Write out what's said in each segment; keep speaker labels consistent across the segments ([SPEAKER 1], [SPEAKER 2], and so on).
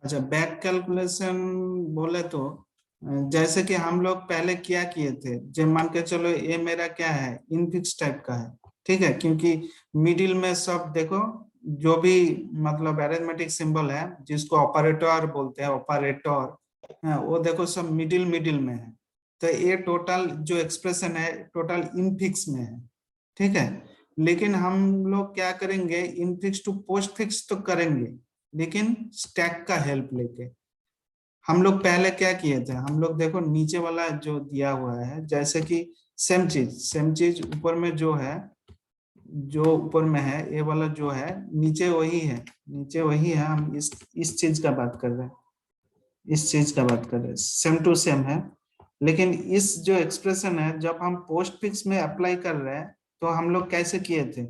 [SPEAKER 1] अच्छा, back calculation बोले तो जैसे कि हम लोग पहले क्या किए थे, जब मान के चलो ये मेरा क्या है, इनफिक्स टाइप का है, ठीक है, क्योंकि मिडिल में सब देखो, जो भी मतलब अरिथमेटिक सिंबल है जिसको ऑपरेटर बोलते हैं, ऑपरेटर, वो देखो सब मिडिल मिडिल में है। तो ये टोटल जो एक्सप्रेशन है टोटल इनफिक्स में है, ठीक है। लेकिन हम लोग क्या करेंगे, इनफिक्स टू पोस्ट फिक्स तो करेंगे, लेकिन स्टैक का हेल्प लेके। हम लोग पहले क्या किए थे, हम लोग देखो नीचे वाला जो दिया हुआ है, जैसे कि सेम चीज ऊपर में जो है, जो ऊपर में है ये वाला जो है, नीचे वही है, नीचे वही है। हम इस चीज का बात कर रहे हैं, इस चीज का बात कर रहे हैं, सेम टू सेम है। लेकिन इस जो एक्सप्रेशन है जब हम पोस्ट फिक्स में अप्लाई कर रहे हैं, तो हम लोग कैसे किए थे,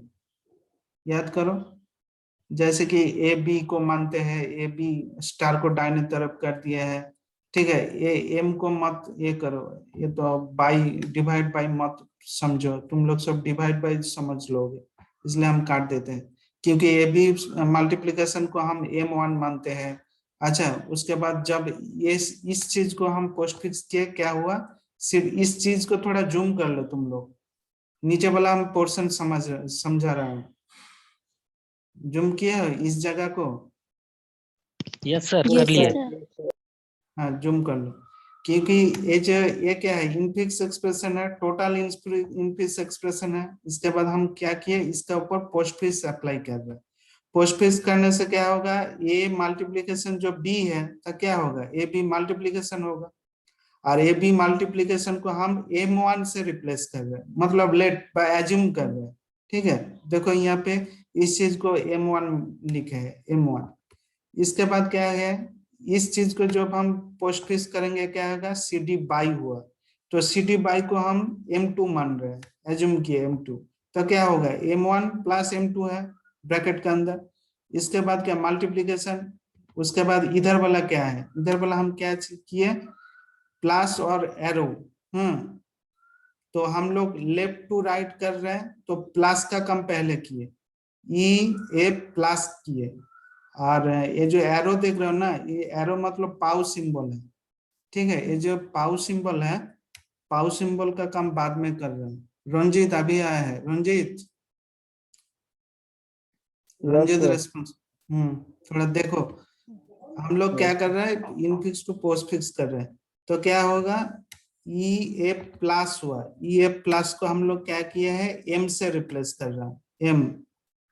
[SPEAKER 1] याद करो। जैसे कि ए बी को मानते हैं, ए बी स्टार को दाहिने तरफ कर दिया है, ठीक है। ये एम को मत ये करो, ये तो बाई डिवाइड बाई मत समझो, तुम लोग सब डिवाइड बाई समझ लोगे, इसलिए हम काट देते हैं, क्योंकि ए बी मल्टीप्लीकेशन को हम एम वन मानते हैं। अच्छा, उसके बाद जब ये इस चीज को हम पोस्ट फिक्स किए, क्या हुआ, सिर्फ इस चीज को थोड़ा जूम कर लो तुम लोग, नीचे वाला हम पोर्शन समझा रहा हूँ, जूम किया है इस जगह को।
[SPEAKER 2] यस सर, कर लिए।
[SPEAKER 1] हाँ, जूम कर लो, क्योंकि ये जो ये क्या है, इनफिक्स एक्सप्रेशन है, टोटल इनफिक्स एक्सप्रेशन है। इसके बाद हम क्या किए, इसके ऊपर पोस्ट फिक्स अप्लाई कर रहे हैं। पोस्ट फिक्स करने से क्या होगा, ए मल्टीप्लीकेशन जो बी है तो क्या होगा, ए बी मल्टीप्लीकेशन होगा, और ए बी मल्टीप्लीकेशन को हम एम वन से रिप्लेस कर रहे हैं, मतलब लेट बाय एज्यूम कर रहे हैं, ठीक है। देखो यहाँ पे इस चीज को एम वन लिखे है, एम वन। इसके बाद क्या है, इस चीज को जब हम पोस्ट फिक्स करेंगे क्या होगा, सी डी बाई हुआ, तो सी डी बाई को हम M2 मान रहे हैं, एज्यूम किए M2, तो क्या होगा, M1 प्लस M2 है ब्रैकेट के अंदर। इसके बाद क्या, मल्टीप्लीकेशन। उसके बाद इधर वाला क्या है, इधर वाला हम क्या किए, प्लस और एरो। तो हम लोग लेफ्ट टू राइट कर रहे हैं, तो प्लस का काम पहले किए, ई ए प्लस किए, और ये जो एरो देख रहे हो ना, ये एरो मतलब पाउ सिंबल है, ठीक है। ये जो पाउ सिंबल है, पाउ सिंबल का काम बाद में कर रहे हैं। रंजीत अभी आया है, रंजीत, रंजीत रेस्पॉन्स, थोड़ा देखो, हम लोग क्या कर रहे हैं, इनफिक्स टू पोस्ट फिक्स कर रहे हैं, तो क्या होगा, ई ए प्लस हुआ, ई ए प्लस को हम लोग क्या किए हैं, एम से रिप्लेस कर रहे हैं, एम,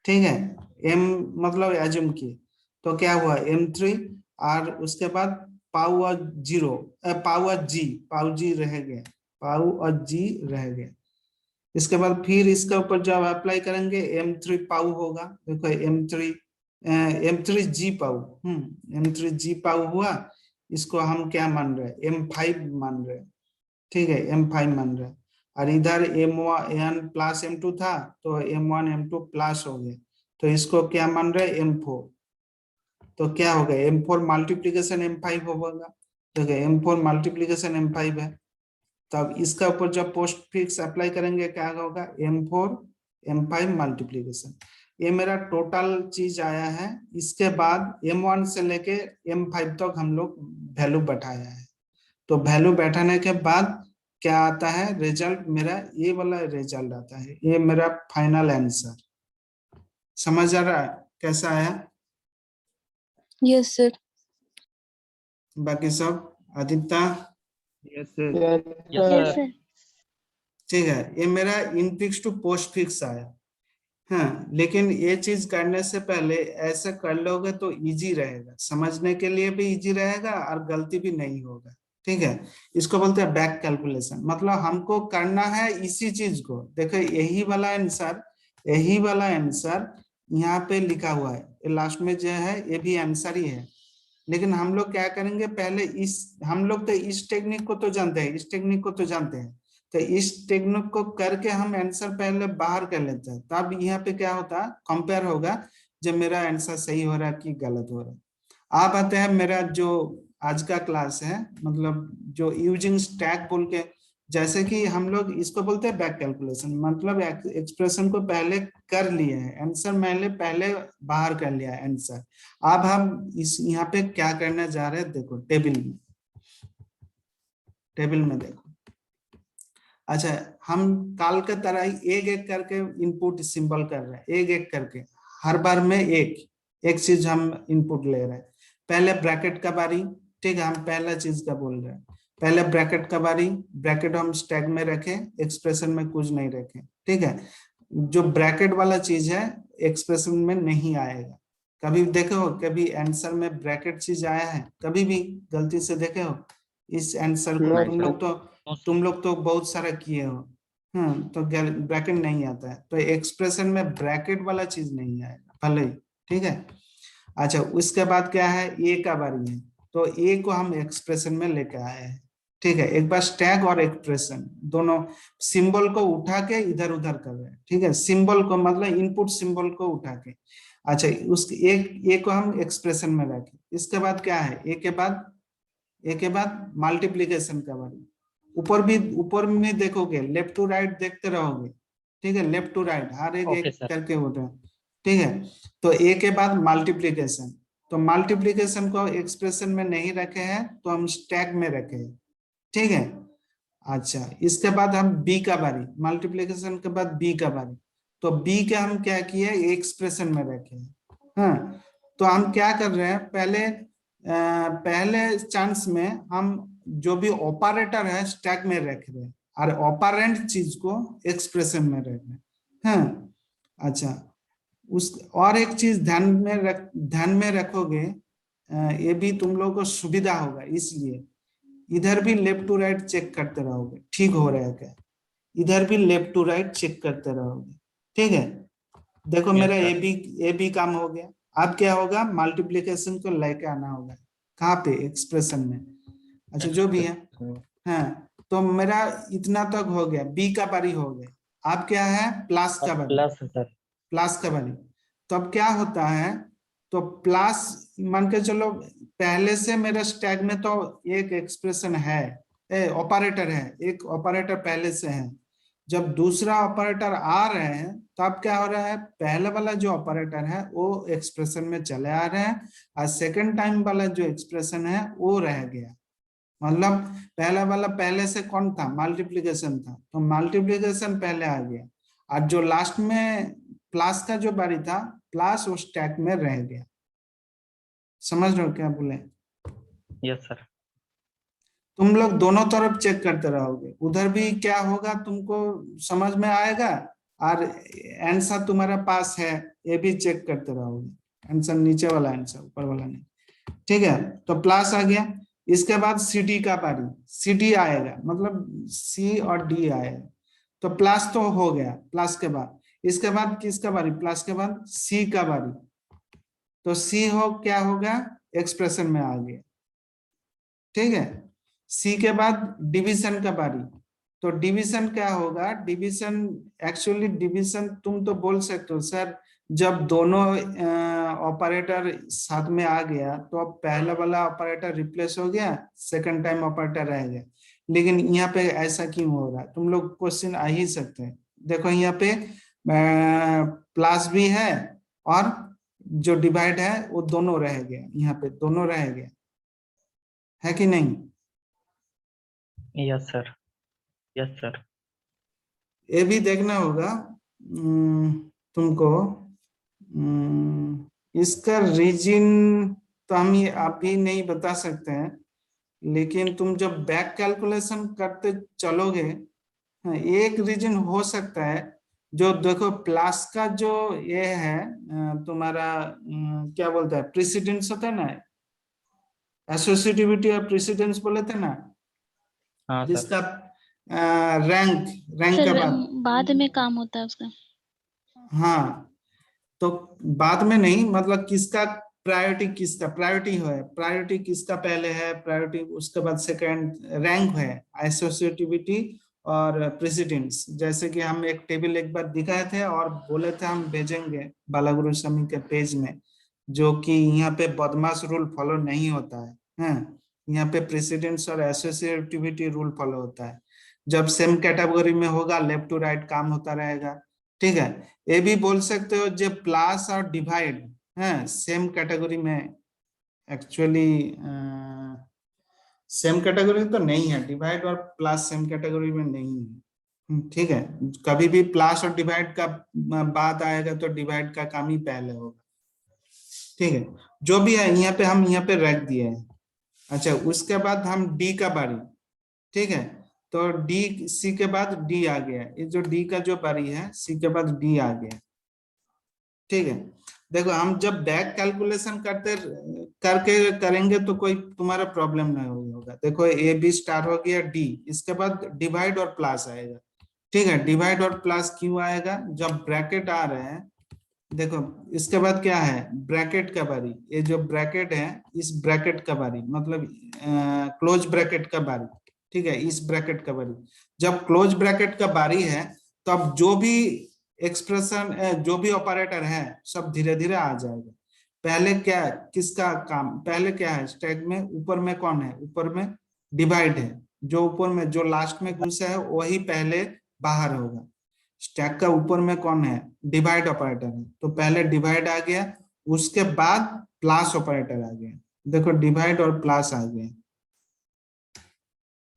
[SPEAKER 1] ठीक है। एम मतलब एज्यूम किए, तो क्या हुआ, M3, और उसके बाद पाउ और जीरो, पाउ और जी, पाउ जी रह गए, पाउ और जी रह गए। इसके बाद फिर इसके ऊपर जब अप्लाई करेंगे, M3 पाउ होगा, देखो M3 जी पाउ, M3 जी पाउ हुआ। इसको हम क्या मान रहे हैं, M5 मान रहे हैं, ठीक है, M5 मान रहे हैं। और इधर M1 प्लस M2 था, तो M1 M2 प्लस हो गया, तो इसको क्या मान रहे हैं, M4। तो क्या होगा, M4 मल्टीप्लीकेशन M5 होगा, तो M4 मल्टीप्लीकेशन M5 है। तब इसका ऊपर जब पोस्ट फिक्स अप्लाई करेंगे क्या होगा, M4 M5 मल्टीप्लीकेशन। ये मेरा टोटल चीज आया है। इसके बाद M1 से लेके M5 तक हम लोग वैल्यू बैठाया है। तो वैल्यू बैठाने के बाद क्या आता है, रिजल्ट मेरा ये वाला रिजल्ट आता है, ये मेरा फाइनल आंसर। समझ आ रहा है कैसा आया?
[SPEAKER 3] Yes sir.
[SPEAKER 1] बाकी सब आदित्य?
[SPEAKER 2] Yes sir.
[SPEAKER 1] ठीक है, ये मेरा इनफिक्स टू पोस्ट फिक्स आया। हाँ, लेकिन ये चीज करने से पहले ऐसे कर लोगे तो इजी रहेगा, समझने के लिए भी इजी रहेगा और गलती भी नहीं होगा, ठीक है। इसको बोलते हैं बैक कैलकुलेशन, मतलब हमको करना है इसी चीज को, देखो यही वाला आंसर, यही वाला आंसर यहाँ पे लिखा हुआ है, लास्ट में जो है ये भी आंसर ही है। लेकिन हम लोग क्या करेंगे, पहले इस, हम लोग तो इस टेक्निक को तो जानते हैं, इस टेक्निक को तो जानते हैं, तो इस टेक्निक को करके हम आंसर पहले बाहर कर लेते हैं, तब यहाँ पे क्या होता है, कंपेयर होगा जब मेरा आंसर सही हो रहा है कि गलत हो रहा है। आप आते हैं मेरा जो आज का क्लास है, मतलब जो यूजिंग स्टैक बोल के जैसे कि हम लोग इसको बोलते हैं बैक कैलकुलेशन, मतलब एक्सप्रेशन को पहले कर लिए है, आंसर मैंने पहले बाहर कर लिया है आंसर। अब हम इस यहाँ पे क्या करने जा रहे हैं, देखो टेबल में देखो। अच्छा, हम काल के तरह ही एक एक करके इनपुट सिंबल कर रहे हैं, एक एक करके, हर बार में एक एक चीज हम इनपुट ले रहे हैं। पहले ब्रैकेट का बारी, ठीक है, हम पहला चीज का बोल रहे हैं, पहले ब्रैकेट का बारी, ब्रैकेट हम स्टैग में रखें, एक्सप्रेशन में कुछ नहीं रखें, ठीक है। जो ब्रैकेट वाला चीज है एक्सप्रेशन में नहीं आएगा। कभी देखे हो कभी आंसर में ब्रैकेट चीज आया है, कभी भी गलती से देखे हो इस आंसर को? तुम लोग तो बहुत सारा किए हो, तो ब्रैकेट नहीं आता है, तो एक्सप्रेशन में ब्रैकेट वाला चीज नहीं आएगा भले ही, ठीक है। अच्छा, उसके बाद क्या है, ए का बारी है, तो ए को हम एक्सप्रेशन में लेके आए हैं, ठीक है। एक बार स्टैग और एक्सप्रेशन दोनों सिंबल को उठा के इधर उधर कर रहे हैं, ठीक है, सिंबल को मतलब इनपुट सिंबल को उठा के। अच्छा, उस एक ए को हम एक्सप्रेशन में रखें। इसके बाद क्या है, ए के बाद मल्टीप्लीकेशन का बारी, ऊपर में देखोगे, लेफ्ट टू राइट देखते रहोगे, ठीक है, लेफ्ट टू राइट हर एक
[SPEAKER 2] ओके
[SPEAKER 1] एक
[SPEAKER 2] सर।
[SPEAKER 1] करके होता है, ठीक है। तो ए के बाद मल्टीप्लीकेशन, तो मल्टीप्लीकेशन को एक्सप्रेशन में नहीं रखे हैं तो हम स्टैक में रखे हैं, ठीक है। अच्छा, इसके बाद हम बी का बारी, मल्टीप्लीकेशन के बाद बी का बारी, तो बी के हम क्या किए, एक्सप्रेशन में रखे हैं। हाँ, तो हम क्या कर रहे हैं, पहले चांस में हम जो भी ऑपरेटर है स्टैक में रख रहे हैं और ऑपरेंट चीज को एक्सप्रेशन में रख रहे हैं। हाँ, अच्छा, उस और एक चीज ध्यान में रखोगे, ये भी तुम लोगों को सुविधा होगा, इसलिए इधर भी लेफ्ट टू राइट चेक करते रहोगे, ठीक हो रहा है क्या, इधर भी लेफ्ट टू राइट चेक करते रहोगे, ठीक है। देखो मेरा ए बी काम हो गया। अब क्या होगा, मल्टीप्लीकेशन को लेके आना होगा, कहाँ पे, एक्सप्रेशन में। अच्छा, जो भी है, हाँ, तो मेरा इतना तक हो गया, बी का बारी हो गया। अब क्या है, प्लस का बारी,
[SPEAKER 2] प्लस सर।
[SPEAKER 1] प्लस का बारी। तो अब क्या होता है, तो प्लस मान के चलो, पहले से मेरे स्टैक में तो एक एक्सप्रेशन है, ऑपरेटर है, एक ऑपरेटर पहले से है। जब दूसरा ऑपरेटर आ रहे हैं तब क्या हो रहा है, पहले वाला जो ऑपरेटर है वो एक्सप्रेशन में चले आ रहे हैं और सेकंड टाइम वाला जो एक्सप्रेशन है वो रह गया। मतलब पहला वाला पहले से कौन था, मल्टीप्लिकेशन था, तो मल्टीप्लिकेशन पहले आ गया, और जो लास्ट में प्लस का जो बारी था, प्लस उस स्टैक में रह गया। समझ रहे हो क्या बोले?
[SPEAKER 2] Yes sir.
[SPEAKER 1] तुम लोग दोनों तरफ चेक करते रहोगे, उधर भी क्या होगा तुमको समझ में आएगा, और आंसर तुम्हारा पास है ये भी चेक करते रहोगे, आंसर नीचे वाला आंसर, ऊपर वाला नहीं, ठीक है। तो प्लस आ गया। इसके बाद सी डी का बारी, सी डी आएगा, मतलब सी और डी आएगा, तो प्लस तो हो गया, प्लस के बाद इसके बाद किसका बारी, प्लस के बाद सी का बारी, तो सी हो क्या होगा, एक्सप्रेशन में आ गया, ठीक है। सी के बाद डिवीजन का बारी, तो डिवीजन क्या होगा, डिवीजन एक्चुअली डिवीजन तुम तो बोल सकते हो सर, जब दोनों ऑपरेटर साथ में आ गया तो अब पहला वाला ऑपरेटर रिप्लेस हो गया, सेकंड टाइम ऑपरेटर रह गया, लेकिन यहाँ पे ऐसा क्यों हो रहा है, तुम लोग क्वेश्चन आ ही सकते हैं। देखो यहाँ पे प्लस भी है और जो डिवाइड है वो दोनों रह गया, यहाँ पे दोनों रह गया, है कि नहीं?
[SPEAKER 2] Yes sir. Yes sir.
[SPEAKER 1] ये भी देखना होगा तुमको। इसका रीजन तो हम ये अभी नहीं बता सकते हैं, लेकिन तुम जब बैक कैलकुलेशन करते चलोगे, हाँ, एक रीजन हो सकता है, जो देखो प्लस का जो ये है, तुम्हारा क्या बोलता है, प्रेसिडेंस होता है ना, एसोसिएटिविटी और प्रेसिडेंस बोले थे ना,
[SPEAKER 2] हाँ सर।
[SPEAKER 1] जिसका रैंक रैंक
[SPEAKER 3] सर
[SPEAKER 1] के बाद,
[SPEAKER 3] बाद में काम होता है उसका।
[SPEAKER 1] हाँ, तो बाद में नहीं, मतलब किसका प्रायोरिटी, किसका प्रायोरिटी है, प्रायोरिटी किसका पहले है, प्रायोरिटी उसके बाद सेकंड रैंक है, एसोसिएटिविटी और प्रेसिडेंस। जैसे कि हम एक टेबल एक बार दिखाए थे और बोले थे हम भेजेंगे बालागुरु स्वामी के पेज में, जो कि यहाँ पे बदमाश रूल फॉलो नहीं होता है, हाँ, यहाँ पे प्रेसिडेंस और एसोसिएटिविटी रूल फॉलो होता है। जब सेम कैटेगरी में होगा लेफ्ट टू राइट काम होता रहेगा। ठीक है, ये भी बोल सकते हो जो प्लस और डिवाइड है सेम कैटेगरी में, एक्चुअली सेम कैटेगरी तो नहीं है, डिवाइड और प्लस सेम कैटेगरी में नहीं है। ठीक है, कभी भी प्लस और डिवाइड का बात आएगा तो डिवाइड का काम ही पहले होगा। ठीक है, जो भी है यहाँ पे हम यहाँ पे रख दिए हैं। अच्छा, उसके बाद हम डी का बारी। ठीक है, तो डी सी के बाद डी आ गया, ये जो डी का जो बारी है सी के बाद डी आ गया। ठीक है, देखो हम जब बैक कैलकुलेशन करके करेंगे तो कोई तुम्हारा प्रॉब्लम नहीं होगा। देखो ए बी स्टार हो गया डी, इसके बाद डिवाइड और प्लस आएगा। ठीक है, डिवाइड और प्लस क्यों आएगा, जब ब्रैकेट आ रहे हैं। देखो इसके बाद क्या है, ब्रैकेट का बारी, ये जो ब्रैकेट है इस ब्रैकेट का बारी, मतलब क्लोज ब्रैकेट का बारी। ठीक है, इस ब्रैकेट का बारी, जब क्लोज ब्रैकेट का बारी है तब जो भी एक्सप्रेशन जो भी ऑपरेटर है सब धीरे धीरे आ जाएगा। पहले क्या, किसका काम पहले क्या है, स्टैक में ऊपर में कौन है, ऊपर में डिवाइड है, जो ऊपर में जो लास्ट में घुसा है वही पहले बाहर होगा। स्टैक का ऊपर में कौन है, डिवाइड ऑपरेटर है, तो पहले डिवाइड आ गया, उसके बाद प्लस ऑपरेटर आ गया। देखो डिवाइड और प्लस आ गया।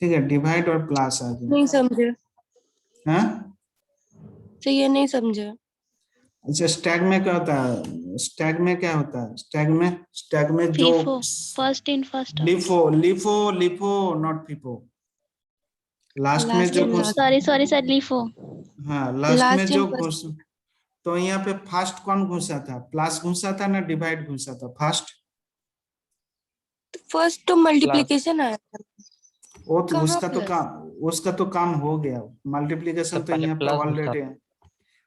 [SPEAKER 1] ठीक है, डिवाइड और प्लस आ गया।
[SPEAKER 4] नहीं समझे,
[SPEAKER 1] हाँ,
[SPEAKER 4] तो ये नहीं समझे।
[SPEAKER 1] अच्छा, स्टैक में क्या होता है, स्टैक में क्या होता है, स्टैक में जो
[SPEAKER 3] FIFO, first in first out.
[SPEAKER 1] LIFO LIFO LIFO not FIFO, last में
[SPEAKER 4] Last
[SPEAKER 1] जो
[SPEAKER 4] in
[SPEAKER 1] घुस,
[SPEAKER 4] first.
[SPEAKER 3] Sorry sorry sir, LIFO.
[SPEAKER 1] हाँ लास्ट में
[SPEAKER 4] Last
[SPEAKER 1] जो
[SPEAKER 4] in first.
[SPEAKER 1] घुस, तो यहाँ पे फर्स्ट कौन घुसा था, प्लस घुसा था ना डिवाइड घुसा था, फर्स्ट।
[SPEAKER 4] फर्स्ट तो मल्टीप्लिकेशन आया था।
[SPEAKER 1] वो तो
[SPEAKER 4] कहाँ
[SPEAKER 1] उसका तो काम हो गया, मल्टीप्लिकेशन तो
[SPEAKER 2] पहले
[SPEAKER 1] यहाँ पे
[SPEAKER 2] प्लस
[SPEAKER 1] ऑलरेडी है।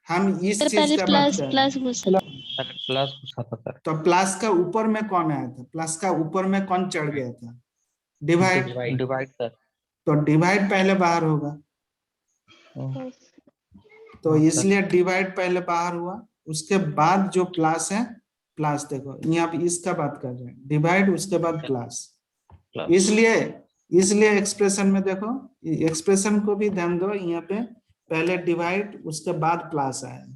[SPEAKER 1] हम इस
[SPEAKER 3] सर
[SPEAKER 1] चीज
[SPEAKER 3] पहले
[SPEAKER 1] का बात
[SPEAKER 3] प्लस
[SPEAKER 1] कर रहे हैं।
[SPEAKER 3] प्लस घुसा।
[SPEAKER 2] पहले प्लस घुसा था सर।
[SPEAKER 1] तो प्लस का ऊपर में कौन आया था, प्लस का ऊपर में कौन चढ़ गया था, डिवाइड।
[SPEAKER 2] Divide sir.
[SPEAKER 1] तो डिवाइड पहले बाहर होगा, तो
[SPEAKER 2] हाँ, सर।
[SPEAKER 1] इसलिए डिवाइड पहले बाहर हुआ, उसके बाद जो प्लस है, प्लस देखो यहाँ पे इसका बात कर रहे हैं, डिवाइड उसके बाद प्लस।
[SPEAKER 2] प्लस।
[SPEAKER 1] इसलिए एक्सप्रेशन में देखो, एक्सप्रेशन को भी ध्यान दो, यहाँ पे पहले डिवाइड उसके बाद प्लस आया,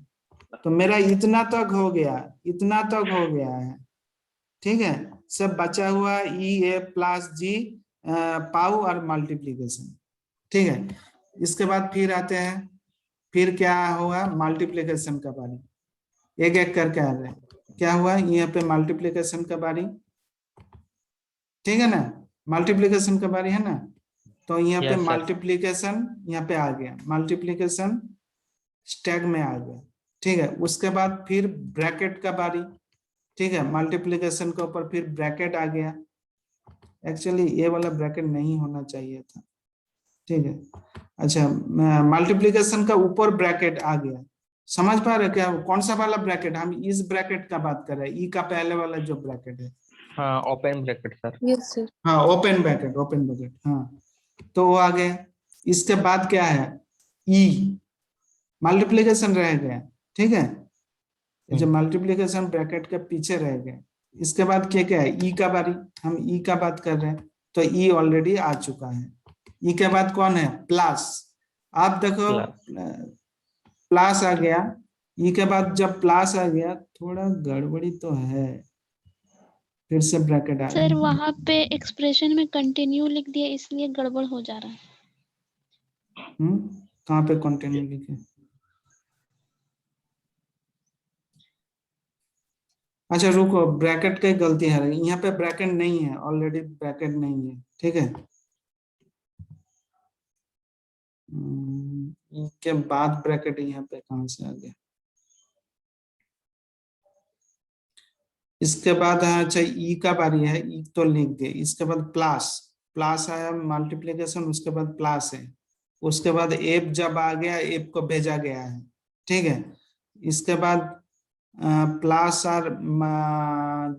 [SPEAKER 1] तो मेरा इतना तक हो गया, इतना तक हो गया है। ठीक है, सब बचा हुआ ई ए प्लस जी पाउ और मल्टीप्लीकेशन। ठीक है, इसके बाद फिर आते हैं, फिर क्या हुआ, मल्टीप्लीकेशन का बारी, एक एक करके आ रहे हैं। क्या हुआ यहाँ पे, मल्टीप्लीकेशन का बारी। ठीक है ना, मल्टीप्लीकेशन का बारी है ना, तो यहाँ पे
[SPEAKER 2] Yes, sir.
[SPEAKER 1] मल्टीप्लीकेशन यहाँ पे आ गया, मल्टीप्लीकेशन स्टैक में आ गया। ठीक है, उसके बाद फिर ब्रैकेट का बारी। ठीक है, मल्टीप्लीकेशन के ऊपर फिर ब्रैकेट आ गया, एक्चुअली ये वाला ब्रैकेट नहीं होना चाहिए था। ठीक है, अच्छा, मल्टीप्लीकेशन का ऊपर ब्रैकेट आ गया, समझ पा रहे क्या, कौन सा वाला ब्रैकेट, हम इस ब्रैकेट का बात कर रहे हैं, ई का पहले वाला जो ब्रैकेट है।
[SPEAKER 2] हाँ, open bracket sir.
[SPEAKER 4] Yes sir.
[SPEAKER 1] हाँ ओपन ब्रैकेट, हाँ, तो वो आ गया। इसके बाद क्या है, ई मल्टीप्लीकेशन रह गया। ठीक है, जो मल्टीप्लीकेशन ब्रैकेट के पीछे रह गए, इसके बाद क्या है, ई का बारी, हम ई का बात कर रहे हैं, तो ई ऑलरेडी आ चुका है। ई के बाद कौन है, प्लस। आप देखो प्लस आ गया, ई के बाद जब प्लस आ गया, थोड़ा गड़बड़ी तो है, फिर से ब्रैकेट आ
[SPEAKER 3] सर
[SPEAKER 1] गया।
[SPEAKER 3] वहां पे एक्सप्रेशन में कंटिन्यू लिख दिया, इसलिए गड़बड़ हो जा रहा है।
[SPEAKER 1] कहाँ पे कंटिन्यू लिखे, अच्छा रुको, ब्रैकेट की गलती है, यहाँ पे ब्रैकेट नहीं है, ऑलरेडी ब्रैकेट नहीं है। ठीक है, के बाद ब्रैकेट यहाँ पे कहाँ से आ गया, इसके बाद है, अच्छा ई का बारी है, ई तो लिख दे, इसके बाद प्लस, प्लस आया मल्टीप्लिकेशन, उसके बाद प्लस है, उसके बाद एप जब आ गया, एप को भेजा गया है। ठीक है, इसके बाद प्लस और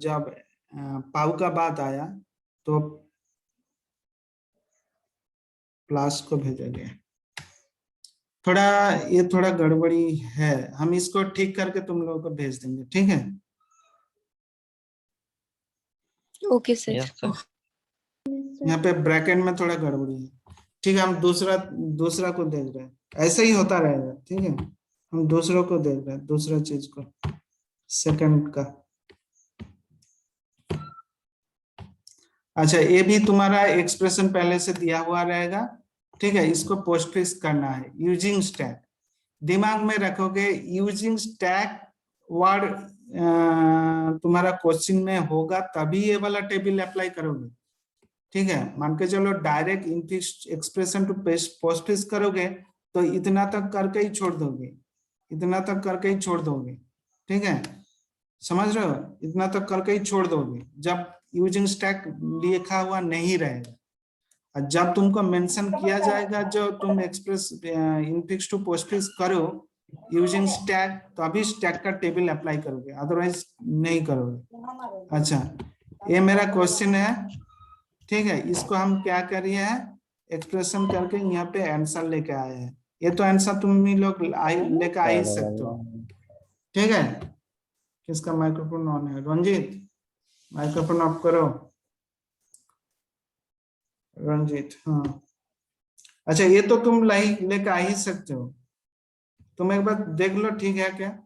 [SPEAKER 1] जब पाउ का बात आया तो प्लस को भेजा गया। थोड़ा ये थोड़ा गड़बड़ी है, हम इसको ठीक करके तुम लोगों को भेज देंगे। ठीक है,
[SPEAKER 4] Okay sir.
[SPEAKER 2] Yes, sir.
[SPEAKER 1] यहाँ पे ब्रैकेट में थोड़ा गड़बड़ी है, ठीक है, हम दूसरा को देख रहे हैं, ऐसे ही होता रहेगा। ठीक है, हम दूसरों को देख रहे हैं, दूसरा चीज को, सेकंड का। अच्छा, ये भी तुम्हारा एक्सप्रेशन पहले से दिया हुआ रहेगा। ठीक है, इसको पोस्टफिक्स करना है यूजिंग स्टैक। दिमाग में रखोगे यूजिंग स्टैक वर्ड तुम्हारा क्वेश्चन में होगा तभी ये वाला टेबल अप्लाई करोगे। ठीक है, मान के चलो direct infix expression to postfix करोगे तो इतना तक करके ही छोड़ दोगे, इतना तक करके ही छोड़ दोगे। ठीक है, समझ रहे हो, इतना तक करके ही छोड़ दोगे जब यूजिंग स्टैक लिखा हुआ नहीं रहेगा। और जब तुमको मेंशन किया जाएगा जो तुम एक्सप्रेस इनफिक्स टू पोस्टफिक्स करो यूजिंग स्टैक, तो अभी स्टैक का टेबल अप्लाई करोगे, अदरवाइज नहीं करोगे। अच्छा, ये मेरा क्वेश्चन है। ठीक है, इसको हम क्या करिए हैं, एक्सप्रेशन करके यहाँ पे आंसर लेके आए हैं। ये तो आंसर तुम ही लोग लेके आ ही सकते हो। ठीक है, किसका माइक्रोफोन ऑन है? रंजीत, माइक्रोफोन ऑफ करो। रंजीत, हाँ। अच्छा, ये तो तुम लेके आ ही सकते हो, तुम एक बार देख लो। ठीक है क्या?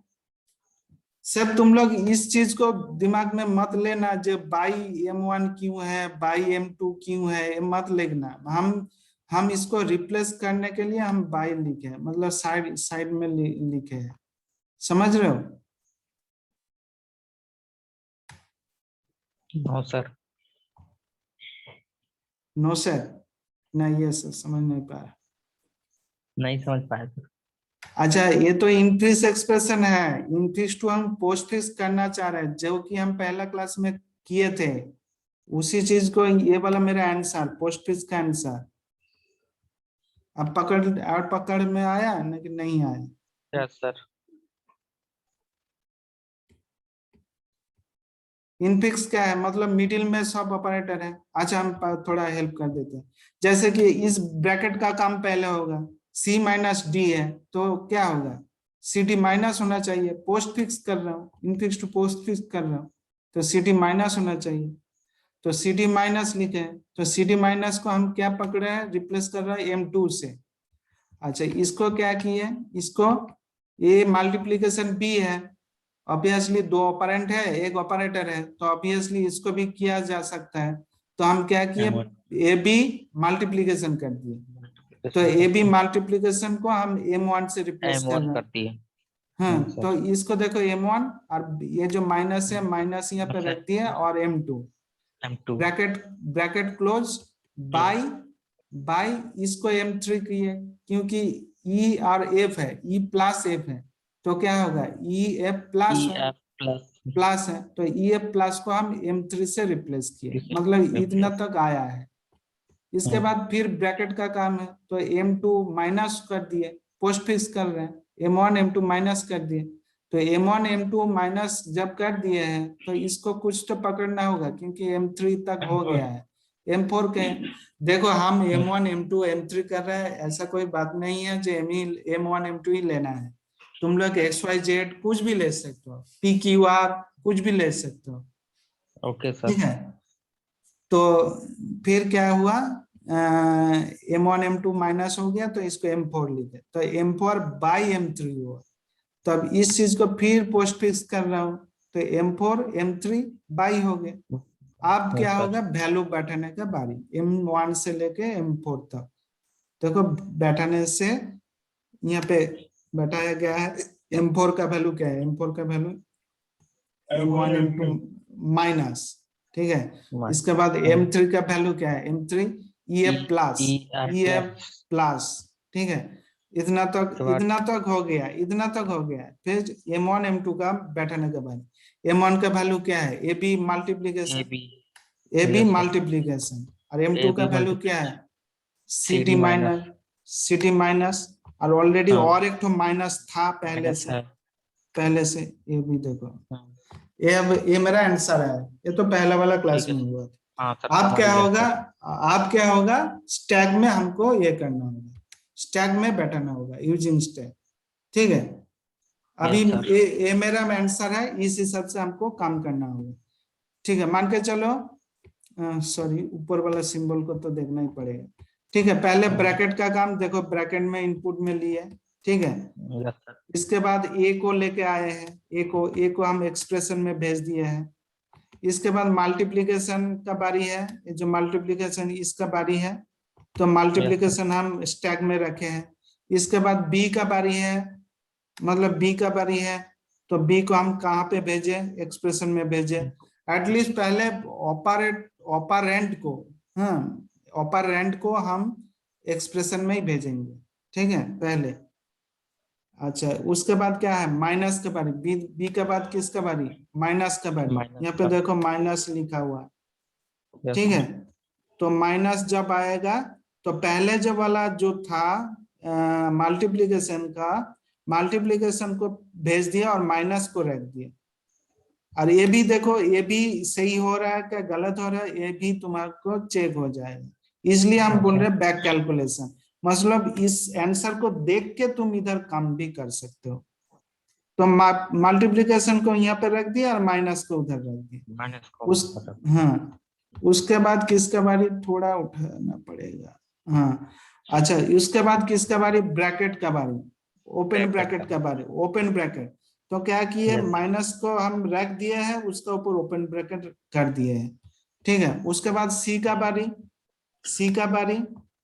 [SPEAKER 1] सब तुम लोग इस चीज को दिमाग में मत लेना जो बाई M1 क्यों है, बाई M2 क्यों है, ये मत लिखना। हम इसको रिप्लेस करने के लिए हम बाई लिखे हैं, मतलब साइड में लिखे हैं। समझ रहे हो?
[SPEAKER 2] No sir.
[SPEAKER 1] नो सर, नहीं, ये सर समझ नहीं पाया।
[SPEAKER 2] नहीं समझ पाया सर।
[SPEAKER 1] अच्छा, ये तो इनफिक्स एक्सप्रेशन है, इनफिक्स टू हम पोस्टफिक्स करना चाह रहे हैं जो कि हम पहला क्लास में किए थे, उसी चीज को ये वाला मेरा आंसर, पोस्टफिक्स का आंसर। अब पकड़ में आया ना कि नहीं आया?
[SPEAKER 2] Yes sir.
[SPEAKER 1] इनफिक्स क्या है, मतलब मिडिल में सब ऑपरेटर है। अच्छा, हम थोड़ा हेल्प कर देते हैं। जैसे कि इस ब्रैकेट का काम पहले होगा, C माइनस डी है तो क्या होगा, CD माइनस होना चाहिए। पोस्ट फिक्स कर रहा हूँ, इनफिक्स टू पोस्ट फिक्स कर रहा हूँ तो CD माइनस होना चाहिए, तो CD माइनस लिखे, तो CD माइनस को हम क्या पकड़े हैं, रिप्लेस कर रहे हैं M2 से। अच्छा, इसको क्या किए, इसको ये मल्टीप्लीकेशन B है, ऑब्वियसली दो ऑपरेंट है, एक ऑपरेटर है, तो ऑब्वियसली इसको भी किया जा सकता है। तो हम क्या किए, AB मल्टीप्लीकेशन कर दिए, तो AB मल्टीप्लीकेशन को हम M1 से रिप्लेस कर रहे
[SPEAKER 2] करती है।
[SPEAKER 1] हाँ, तो इसको देखो M1 और ये जो माइनस है, माइनस यहाँ पे रख दिए, और M2 ब्रैकेट क्लोज, बाई इसको M3 किए, क्योंकि E और F है, E प्लस F है, तो क्या होगा, EF प्लस है, तो EF प्लस को हम M3 से रिप्लेस किए, मतलब इतना तक आया है। इसके बाद फिर ब्रैकेट का काम है, तो M2 माइनस कर दिए, पोस्ट फिक्स कर रहे हैं, M1 M2 माइनस कर दिए, तो M1 M2 माइनस जब कर दिए हैं तो इसको कुछ तो पकड़ना होगा, क्योंकि M3 तक हो गया है। M4 के देखो, हम M1 M2 M3 कर रहे हैं, ऐसा कोई बात नहीं है जो M1 M2 ही लेना है। तुम लोग XYZ कुछ भी ले सकते हो, PQR कुछ भी ले सकते हो।
[SPEAKER 2] Okay sir.
[SPEAKER 1] ठीक है, तो फिर क्या हुआ, M1 M2 माइनस हो गया, तो इसको M4 लिखे, तो M4 बाई M3 हुआ। तब इस चीज को फिर पोस्ट फिक्स कर रहा हूं, तो M4 M3 बाई हो गए। अब क्या होगा, वैल्यू बैठाने का बारी, M1 से लेके M4 तक। देखो बैठाने से यहाँ पे बैठाया गया है, M4 का वैल्यू क्या है, M4 का वैल्यू M1 M2 माइनस। ठीक है, इसके बाद M3 का वैल्यू क्या है, M3 EF प्लस। ठीक है, इतना तक हो गया, इतना तक हो गया। फिर M1 M2 का बैठाने के बाद M1 का वैल्यू क्या है, AB मल्टीप्लीकेशन, AB मल्टीप्लीकेशन, और M2 का वैल्यू क्या है, CD माइनस, और ऑलरेडी और एक तो माइनस था पहले से, ये भी देखो, ये मेरा आंसर है। ये तो पहला वाला क्लास में हुआ था। अब क्या होगा, स्टैक में हमको ये करना होगा, स्टैक में बैठाना होगा यूजिंग स्टैक। ठीक है, अभी ये मेरा आंसर है, इस हिसाब से हमको काम करना होगा। ठीक है, मान के चलो, सॉरी ऊपर वाला सिंबल को तो देखना ही पड़ेगा। ठीक है, पहले ब्रैकेट का काम देखो, ब्रैकेट में इनपुट में लिए, ठीक है।
[SPEAKER 2] Yes sir.
[SPEAKER 1] इसके बाद ए को लेके आए हैं, ए को हम एक्सप्रेशन में भेज दिए हैं। इसके बाद मल्टीप्लिकेशन का बारी है, ये जो मल्टीप्लिकेशन इसका बारी है, तो मल्टीप्लिकेशन हम स्टैक में रखे हैं। इसके बाद बी का बारी है, मतलब बी का बारी है, तो बी को हम कहाँ पे भेजे, एक्सप्रेशन में भेजे। एटलीस्ट पहले ऑपरेंड को, हाँ, ऑपरेंड को हम एक्सप्रेशन में ही भेजेंगे, ठीक है पहले। अच्छा, उसके बाद क्या है, माइनस का बारी, बी के बाद किसका बारी, माइनस का बारी।
[SPEAKER 2] माइनस
[SPEAKER 1] यहाँ पे देखो माइनस लिखा हुआ है,
[SPEAKER 2] यस
[SPEAKER 1] ठीक है। तो माइनस जब आएगा तो पहले जो वाला जो था मल्टीप्लिकेशन का, मल्टीप्लिकेशन को भेज दिया और माइनस को रख दिया। और ये भी देखो, ये भी सही हो रहा है क्या गलत हो रहा है, ये भी तुम्हारे को चेक हो जाएगा। इसलिए हम बोल रहे हैं बैक कैलकुलेशन, मतलब इस आंसर को देख के तुम इधर काम भी कर सकते हो। तो मल्टीप्लिकेशन को यहाँ पे रख दिया और माइनस को उधर रख दिया।
[SPEAKER 2] माइनस को
[SPEAKER 1] उस हाँ, उसके बाद किसका बारी, थोड़ा उठाना पड़ेगा, हाँ। अच्छा, उसके बाद किसका बारी, ब्रैकेट का बारी, ओपन ब्रैकेट का बारी, ओपन ब्रैकेट। तो क्या किए,
[SPEAKER 2] Yes.
[SPEAKER 1] माइनस को हम रख दिए हैं, उसके ऊपर ओपन ब्रैकेट कर दिए हैं, ठीक है। उसके बाद सी का बारी, सी का बारी,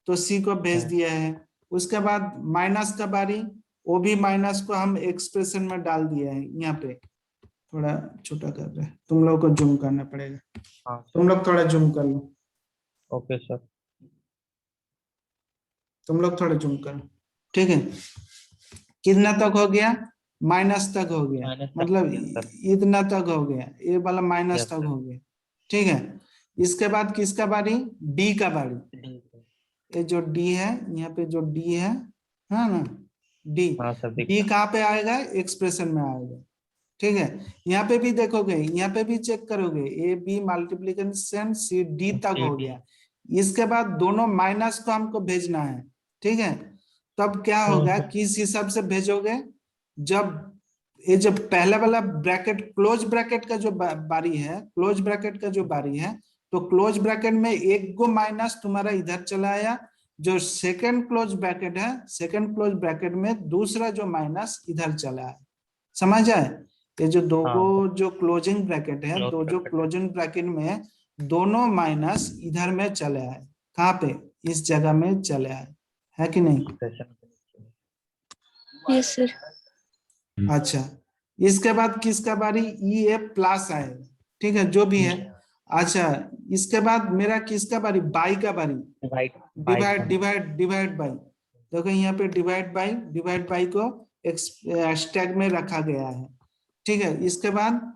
[SPEAKER 1] तो सी को भेज दिया है। उसके बाद माइनस का बारी, वो भी माइनस को हम एक्सप्रेशन में डाल दिए हैं। यहाँ पे थोड़ा छोटा कर रहे हैं, तुम लोग को जूम करना पड़ेगा,
[SPEAKER 2] हाँ
[SPEAKER 1] तुम लोग थोड़ा जूम कर लो,
[SPEAKER 2] ओके सर।
[SPEAKER 1] तुम लोग थोड़ा जूम करो, ठीक है। कितना तक हो गया, माइनस तक हो गया,
[SPEAKER 2] माइनस तक
[SPEAKER 1] मतलब
[SPEAKER 2] हो गया, सर।
[SPEAKER 1] इतना तक हो गया, ये वाला माइनस
[SPEAKER 2] Yes,
[SPEAKER 1] तक
[SPEAKER 2] sir.
[SPEAKER 1] हो गया, ठीक है। इसके बाद किसका बारी, डी का बारी। ये जो डी है, यहाँ पे जो डी है ना, डी,
[SPEAKER 2] हाँ सर
[SPEAKER 1] डी कहाँ पे आएगा, एक्सप्रेशन में आएगा, ठीक है। यहाँ पे भी देखोगे, यहाँ पे भी चेक करोगे, A B multiplication C D तक हो गया। इसके बाद दोनों माइनस को हमको भेजना है, ठीक है। तब क्या होगा, किस हिसाब से भेजोगे, जब ये जब पहला वाला ब्रैकेट, क्लोज ब्रैकेट का जो बारी है, क्लोज ब्रैकेट का जो बारी है, तो क्लोज ब्रैकेट में एक गो माइनस तुम्हारा इधर चला आया, जो सेकंड क्लोज ब्रैकेट है, सेकंड क्लोज ब्रैकेट में दूसरा जो माइनस इधर चला है, समझ आए। ये जो दो जो क्लोजिंग ब्रैकेट है, दो जो क्लोजिंग ब्रैकेट में दोनों माइनस इधर में चले आए, कहाँ पे, इस जगह में चले आए, है कि नहीं।
[SPEAKER 4] Yes sir.
[SPEAKER 1] अच्छा, इसके बाद किसका बारी, ई ए प्लस आएगा, ठीक है, जो भी है। अच्छा, इसके बाद मेरा किसका बारी, बाई का बारी, डिवाइड बाई। देखो यहाँ पे डिवाइड बाई को स्टैक में रखा गया है, ठीक है। इसके बाद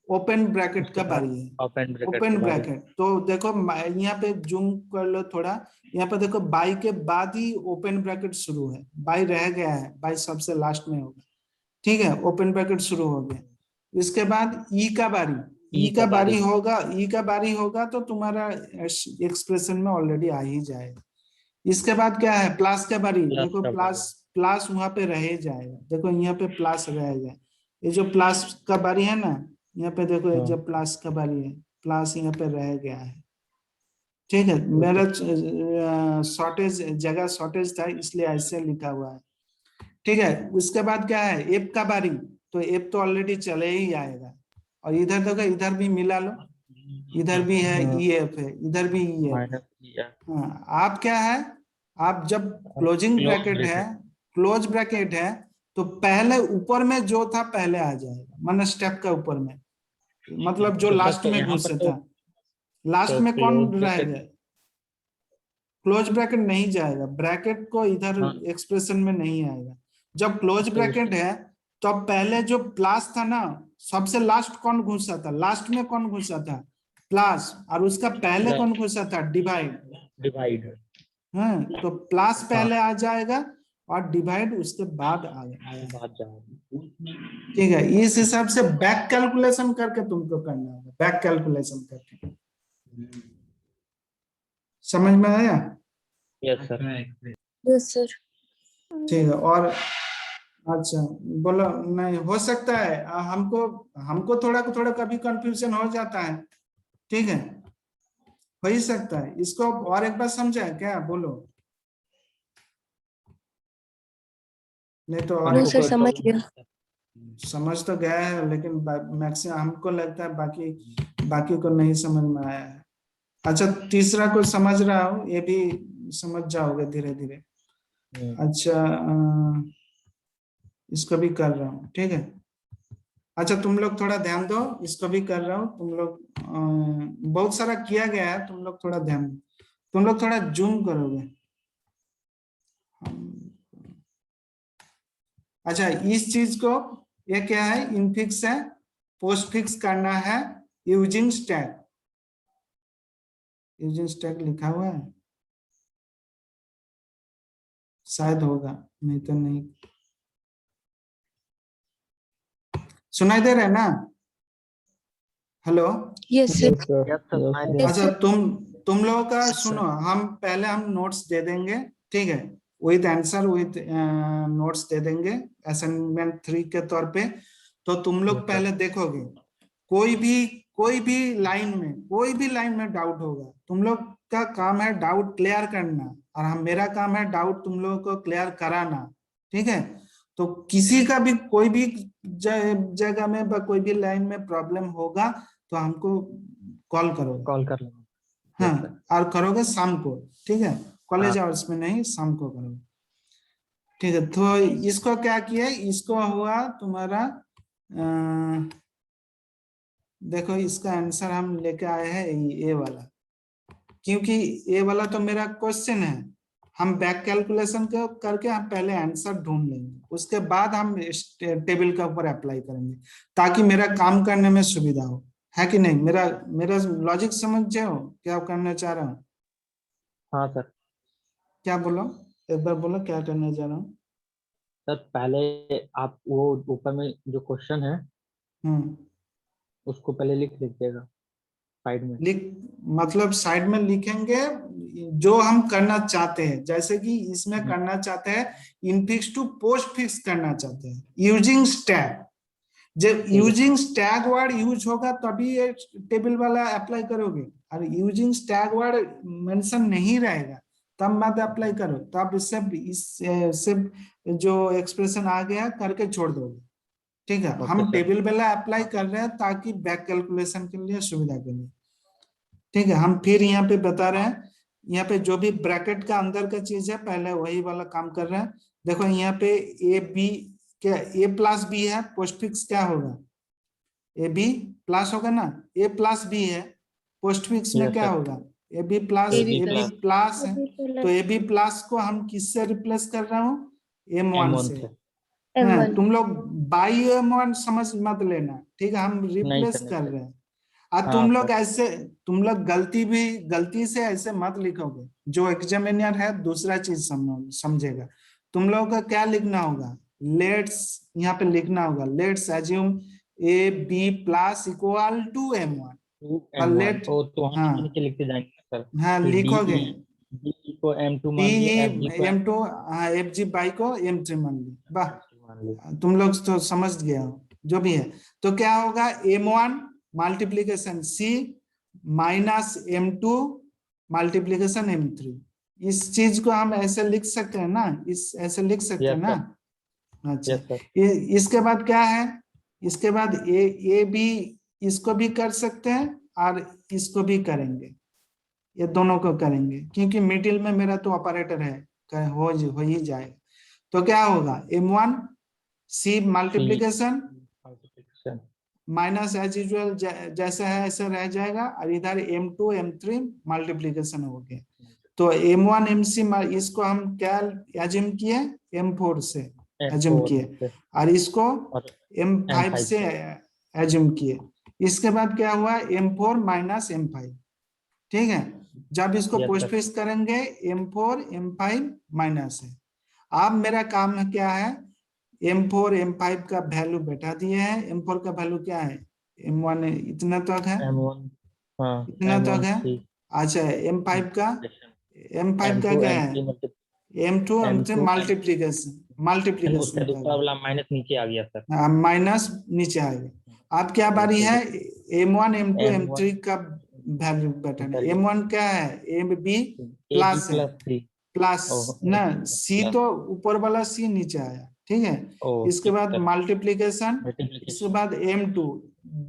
[SPEAKER 1] ओपन ब्रैकेट का बारी है, ओपन ब्रैकेट। तो देखो यहाँ पे जूम कर लो थोड़ा, यहाँ पे देखो बाई के बाद ही ओपन ब्रैकेट शुरू है, बाई रह गया है, बाई सबसे लास्ट में होगा, ठीक है, ओपन ब्रैकेट शुरू हो गया। इसके बाद ई का बारी, ई का बारी होगा, ई का बारी होगा तो तुम्हारा एक्सप्रेशन में ऑलरेडी आ ही जाएगा। इसके बाद क्या है, प्लस का बारी, देखो प्लस वहां पे रह जाएगा, देखो यहाँ पे प्लस रहेगा, ये जो प्लस का बारी है ना, यहाँ पे देखो ये जो प्लस का बारी है, प्लस यहाँ पे रह गया है, ठीक है। मेरा शॉर्टेज जगह शॉर्टेज था, इसलिए ऐसे लिखा हुआ है, ठीक है। उसके बाद क्या है, एफ का बारी, तो एफ तो ऑलरेडी चले ही आएगा। और इधर देखो, इधर भी मिला लो, इधर भी है ई एफ है, इधर भी ई एफ है। हाँ, आप क्या है, आप जब क्लोजिंग ब्रैकेट है, क्लोज ब्रैकेट है, तो पहले ऊपर में जो था पहले आ जाएगा, मतलब स्टेप का ऊपर में, मतलब जो लास्ट में घुसे था, लास्ट में कौन रहेगा, क्लोज ब्रैकेट नहीं जाएगा, ब्रैकेट को इधर एक्सप्रेशन में नहीं आएगा। जब क्लोज ब्रैकेट है तो पहले जो प्लस था ना, सबसे लास्ट कौन घुसा था, लास्ट में कौन घुसा था, प्लस, और उसका पहले कौन घुसा था, डिवाइड। तो प्लस पहले आ जाएगा और डिवाइड उसके बाद आएगा, ठीक है। इस हिसाब से बैक कैलकुलेशन करके तुमको करना होगा, बैक कैलकुलेशन करके, समझ में आया।
[SPEAKER 2] Yes sir.
[SPEAKER 4] Yes sir.
[SPEAKER 1] ठीक है। और अच्छा बोलो, नहीं हो सकता है हमको थोड़ा कभी कंफ्यूजन हो जाता है, ठीक है, हो ही सकता है। इसको और एक बार समझा क्या, बोलो, नहीं तो और
[SPEAKER 4] नो
[SPEAKER 1] एक
[SPEAKER 4] सर, समझ गया।
[SPEAKER 1] समझ तो गया है, लेकिन मैक्सिमम हमको लगता है बाकी बाकी को नहीं समझ में आया है। अच्छा, तीसरा को समझ रहा हूँ, ये भी समझ जाओगे धीरे धीरे। अच्छा, इसको भी कर रहा हूँ, ठीक है। अच्छा, तुम लोग थोड़ा ध्यान दो, इसको भी कर रहा हूँ। तुम लोग बहुत सारा किया गया है, तुम लोग थोड़ा ध्यान दो। तुम लोग थोड़ा जूम करोगे। अच्छा, इस चीज को, ये क्या है, इनफिक्स है, पोस्ट फिक्स करना है यूजिंग स्टैक। यूजिंग स्टैक लिखा हुआ है शायद, होगा, नहीं तो नहीं। सुनाई दे रहा है ना? Hello.
[SPEAKER 4] Yes sir.
[SPEAKER 2] Yes sir,
[SPEAKER 3] Yes, sir.
[SPEAKER 2] Yes
[SPEAKER 4] yes
[SPEAKER 1] अच्छा,
[SPEAKER 4] सर।
[SPEAKER 1] तुम लोगों का सुनो, हम पहले हम नोट्स दे देंगे, ठीक है, विद आंसर विद नोट्स दे देंगे असाइनमेंट 3 के तौर पे। तो तुम लोग
[SPEAKER 2] Yes, sir.
[SPEAKER 1] पहले देखोगे, कोई भी लाइन में डाउट होगा, तुम लोग का काम है डाउट क्लियर करना, और हम मेरा काम है डाउट तुम लोगों को क्लियर कराना, ठीक है। तो किसी का भी कोई भी जगह में कोई भी लाइन में प्रॉब्लम होगा तो हमको कॉल करोगे।
[SPEAKER 2] कॉल कर लेंगे।
[SPEAKER 1] हाँ,
[SPEAKER 2] Yes, sir.
[SPEAKER 1] और करोगे शाम को, ठीक है, कॉलेज
[SPEAKER 2] हाँ।
[SPEAKER 1] आवर्स में नहीं, शाम को करोगे, ठीक है। तो इसको क्या किया, इसको हुआ तुम्हारा देखो, इसका आंसर हम लेके आए हैं ये वाला, क्योंकि ये वाला तो मेरा क्वेश्चन है। हम बैक कैलकुलेशन को करके हम पहले आंसर ढूंढ लेंगे, उसके बाद हम इस टेबल के ऊपर अप्लाई करेंगे, ताकि मेरा काम करने में सुविधा हो, है कि नहीं? मेरा मेरा लॉजिक समझ हो क्या करना चाह रहा हूँ?
[SPEAKER 2] हाँ सर।
[SPEAKER 1] क्या बोलो, एक बार बोलो क्या करने जा रहा हूँ।
[SPEAKER 2] सर पहले आप वो ऊपर में जो क्वेश्चन है उसको पहले लिख लीजिएगा साइड में।
[SPEAKER 1] लिख, मतलब साइड में लिखेंगे जो हम करना चाहते हैं, जैसे कि इसमें करना चाहते हैं इनफिक्स टू पोस्ट फिक्स करना चाहते हैं यूजिंग स्टैक। जब यूजिंग स्टैग वर्ड यूज होगा तभी ये टेबल वाला अप्लाई करोगे, और यूजिंग स्टैग वर्ड मेंशन नहीं रहेगा तब मत अप्लाई करो, तब इससे जो एक्सप्रेशन आ गया करके छोड़ दोगे, ठीक है।
[SPEAKER 2] ओके
[SPEAKER 1] हम
[SPEAKER 2] सर।
[SPEAKER 1] टेबल वाला अप्लाई कर रहे हैं ताकि बैक कैलकुलेशन के लिए सुविधा के लिए, ठीक है। हम फिर यहाँ पे बता रहे हैं, यहाँ पे जो भी ब्रैकेट का अंदर का चीज है पहले वही वाला काम कर रहे हैं। देखो यहाँ पे ए बी, क्या ए प्लस बी है, पोस्ट फिक्स क्या होगा, ए बी प्लस होगा ना, ए प्लस बी है, पोस्ट फिक्स में
[SPEAKER 2] यस
[SPEAKER 1] क्या
[SPEAKER 2] सर।
[SPEAKER 1] होगा, A B plus,
[SPEAKER 4] AB
[SPEAKER 1] A B
[SPEAKER 4] plus.
[SPEAKER 1] Plus है, तो ए बी प्लस को हम किससे रिप्लेस कर रहा हूँ, M1
[SPEAKER 2] M1
[SPEAKER 1] से।
[SPEAKER 2] से।
[SPEAKER 1] हाँ,
[SPEAKER 4] M1।
[SPEAKER 1] तुम लोग बाई M1 समझ मत लेना, ठीक है, हम
[SPEAKER 2] नहीं
[SPEAKER 1] रिप्लेस
[SPEAKER 2] सर, नहीं
[SPEAKER 1] कर
[SPEAKER 2] सर।
[SPEAKER 1] रहे हैं। और
[SPEAKER 2] हाँ सर।
[SPEAKER 1] तुम लोग गलती से ऐसे मत लिखोगे, जो एग्जामिनर है दूसरा चीज समझेगा। तुम लोगों का क्या लिखना होगा, लेट्स, यहाँ पे लिखना होगा let's assume A B plus equal to M1, और
[SPEAKER 2] M1
[SPEAKER 1] लेट,
[SPEAKER 2] ओ तो हम
[SPEAKER 1] हाँ
[SPEAKER 2] नीचे लिखते जाएंगे सर
[SPEAKER 1] हाँ
[SPEAKER 2] कि
[SPEAKER 1] लिखोगे,
[SPEAKER 2] DE को M2
[SPEAKER 1] डी
[SPEAKER 2] मान लिए, FG को
[SPEAKER 1] M2, हाँ FG बाई को M3 मान ली, वाह,
[SPEAKER 2] M3 मान लिए।
[SPEAKER 1] तुम लोग तो समझ गया हो जो भी है। तो क्या होगा, M1 multiplication C minus M2 multiplication M3। इस चीज को हम ऐसे लिख सकते हैं ना, इस ऐसे लिख सकते हैं
[SPEAKER 2] यस
[SPEAKER 1] ना।
[SPEAKER 2] सर।
[SPEAKER 1] अच्छा,
[SPEAKER 2] यस सर।
[SPEAKER 1] इसके बाद क्या है, इसके बाद ए भी, इसको भी कर सकते हैं और इसको भी करेंगे, ये दोनों को करेंगे, क्योंकि मिडिल में मेरा तो ऑपरेटर है, हो ही जाएगा। तो क्या होगा, M1 C multiplication
[SPEAKER 2] multiplication.
[SPEAKER 1] Minus as usual जैसा है ऐसा रह जाएगा, और इधर M2 M3 मल्टीप्लीकेशन हो गया। तो M1 MC इसको हम क्या एज्यूम किए, M4 से एज्यूम
[SPEAKER 2] M4
[SPEAKER 1] किए,
[SPEAKER 2] से
[SPEAKER 1] और इसको
[SPEAKER 2] और
[SPEAKER 1] M5
[SPEAKER 2] M5
[SPEAKER 1] से एज्यूम किए। इसके बाद क्या हुआ, M4 माइनस M5, ठीक है। जब इसको
[SPEAKER 2] यस
[SPEAKER 1] पोस्ट
[SPEAKER 2] सर।
[SPEAKER 1] फिक्स करेंगे M4 M5 माइनस है। अब मेरा काम है क्या है, M4 M5 का वैल्यू बैठा दिए हैं। M4 का वैल्यू क्या है, M1 इतना तक है,
[SPEAKER 2] M1 हाँ
[SPEAKER 1] इतना तक
[SPEAKER 2] M1
[SPEAKER 1] है।
[SPEAKER 2] 3
[SPEAKER 1] अच्छा, M5 का, M5 का
[SPEAKER 2] M2
[SPEAKER 1] क्या है,
[SPEAKER 2] M3
[SPEAKER 1] M2 M3
[SPEAKER 2] M2
[SPEAKER 1] multiplication,
[SPEAKER 2] उसके
[SPEAKER 1] मल्टीप्लीकेशन
[SPEAKER 2] दूसरा वाला माइनस नीचे आ गया सर।
[SPEAKER 1] माइनस नीचे आएगा। अब क्या बारी है, M1 M2
[SPEAKER 2] M1
[SPEAKER 1] M3 का वैल्यू बटन है।
[SPEAKER 2] Value.
[SPEAKER 1] M1 क्या है, AB
[SPEAKER 2] AB
[SPEAKER 1] प्लस है,
[SPEAKER 2] plus 3.
[SPEAKER 1] प्लस
[SPEAKER 2] ओह,
[SPEAKER 1] ना,
[SPEAKER 2] AB
[SPEAKER 1] C
[SPEAKER 2] plus.
[SPEAKER 1] तो ऊपर वाला C नीचे आया, ठीक है।
[SPEAKER 2] ओह,
[SPEAKER 1] इसके बाद
[SPEAKER 2] ठीक है.
[SPEAKER 1] मल्टीप्लीकेशन, इसके
[SPEAKER 2] Multiplication.
[SPEAKER 1] बाद M2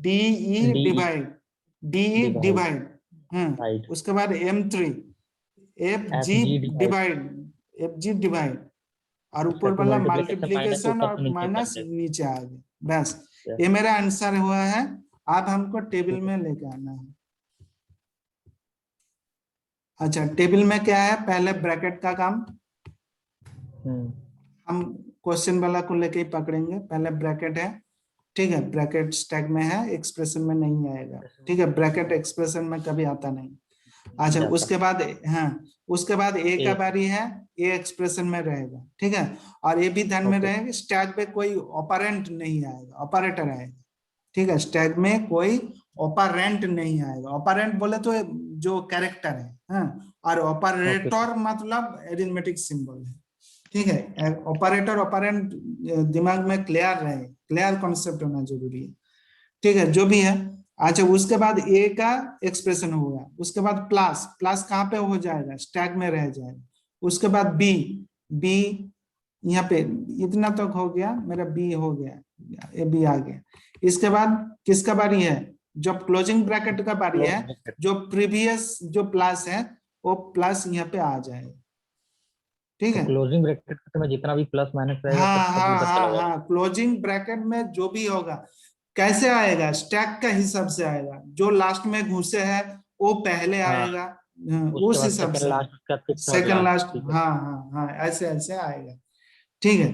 [SPEAKER 1] DE
[SPEAKER 2] DE
[SPEAKER 1] divide, DE
[SPEAKER 2] divide.
[SPEAKER 1] Divide,
[SPEAKER 2] Right.
[SPEAKER 1] उसके बाद M3 FG
[SPEAKER 2] FG divide.
[SPEAKER 1] Divide, FG divide, और
[SPEAKER 2] अच्छा,
[SPEAKER 1] ऊपर
[SPEAKER 2] तो
[SPEAKER 1] वाला
[SPEAKER 2] multiplication minus
[SPEAKER 1] मल्टीप्लीकेशन
[SPEAKER 2] ऊपर
[SPEAKER 1] और
[SPEAKER 2] से नीचे कर
[SPEAKER 1] माइनस
[SPEAKER 2] देगा.
[SPEAKER 1] नीचे आ गया, बस
[SPEAKER 2] Yes.
[SPEAKER 1] ये मेरा आंसर हुआ है। अब हमको टेबल में लेके आना है। अच्छा, टेबल में क्या है, पहले ब्रैकेट का काम हम क्वेश्चन वाला को लेके ही पकड़ेंगे। पहले ब्रैकेट है, ठीक है, ब्रैकेट स्टैक में है, एक्सप्रेशन में नहीं आएगा, ठीक है, ब्रैकेट एक्सप्रेशन में कभी आता नहीं। अच्छा,
[SPEAKER 2] जाता.
[SPEAKER 1] उसके बाद हाँ, उसके बाद ए का
[SPEAKER 2] A.
[SPEAKER 1] बारी है, ए एक्सप्रेशन में रहेगा, ठीक है। और ये भी ध्यान में
[SPEAKER 2] Okay.
[SPEAKER 1] रहेगा, स्टैक पे कोई ऑपरेंट नहीं आएगा, ऑपरेटर आएगा, ठीक है। स्टैक में कोई ऑपरेंट नहीं आएगा। ऑपरेंट बोले तो जो कैरेक्टर है, हाँ, और ऑपरेटर मतलब एरिथमेटिक सिंबल है, ठीक है। ऑपरेटर ऑपरेंट दिमाग में क्लियर रहे, क्लियर कॉन्सेप्ट होना जरूरी है, ठीक है, जो भी है। अच्छा, उसके बाद ए का एक्सप्रेशन होगा, उसके बाद प्लस, प्लस कहाँ पे हो जाएगा, स्टैक में रह जाएगा। उसके बाद बी, बी यहाँ पे इतना तक हो गया, मेरा बी हो गया, ये बी आ गया। इसके बाद किसका बारी है, जब क्लोजिंग ब्रैकेट का बारी है, जो प्रीवियस जो प्लस है वो प्लस यहाँ पे आ जाएगा, ठीक है।
[SPEAKER 2] क्लोजिंग ब्रैकेट में जितना भी प्लस माइनस रहेगा
[SPEAKER 1] हाँ
[SPEAKER 2] सब
[SPEAKER 1] हाँ
[SPEAKER 2] उधर चला
[SPEAKER 1] हाँ
[SPEAKER 2] जाएगा.
[SPEAKER 1] हाँ, क्लोजिंग ब्रैकेट में जो भी होगा कैसे आएगा, स्टैक का हिसाब से आएगा, जो लास्ट में घुसे है वो पहले
[SPEAKER 2] हाँ,
[SPEAKER 1] आएगा,
[SPEAKER 2] उसके
[SPEAKER 1] उस
[SPEAKER 2] बाद
[SPEAKER 1] हिसाब
[SPEAKER 2] सेकंड
[SPEAKER 1] से,
[SPEAKER 2] लास्ट, उसके बाद फिर थर्ड
[SPEAKER 1] सेकंड
[SPEAKER 2] लास्ट.
[SPEAKER 1] लास्ट,
[SPEAKER 2] ठीक है.
[SPEAKER 1] हाँ हाँ हाँ, ऐसे ऐसे आएगा, ठीक है।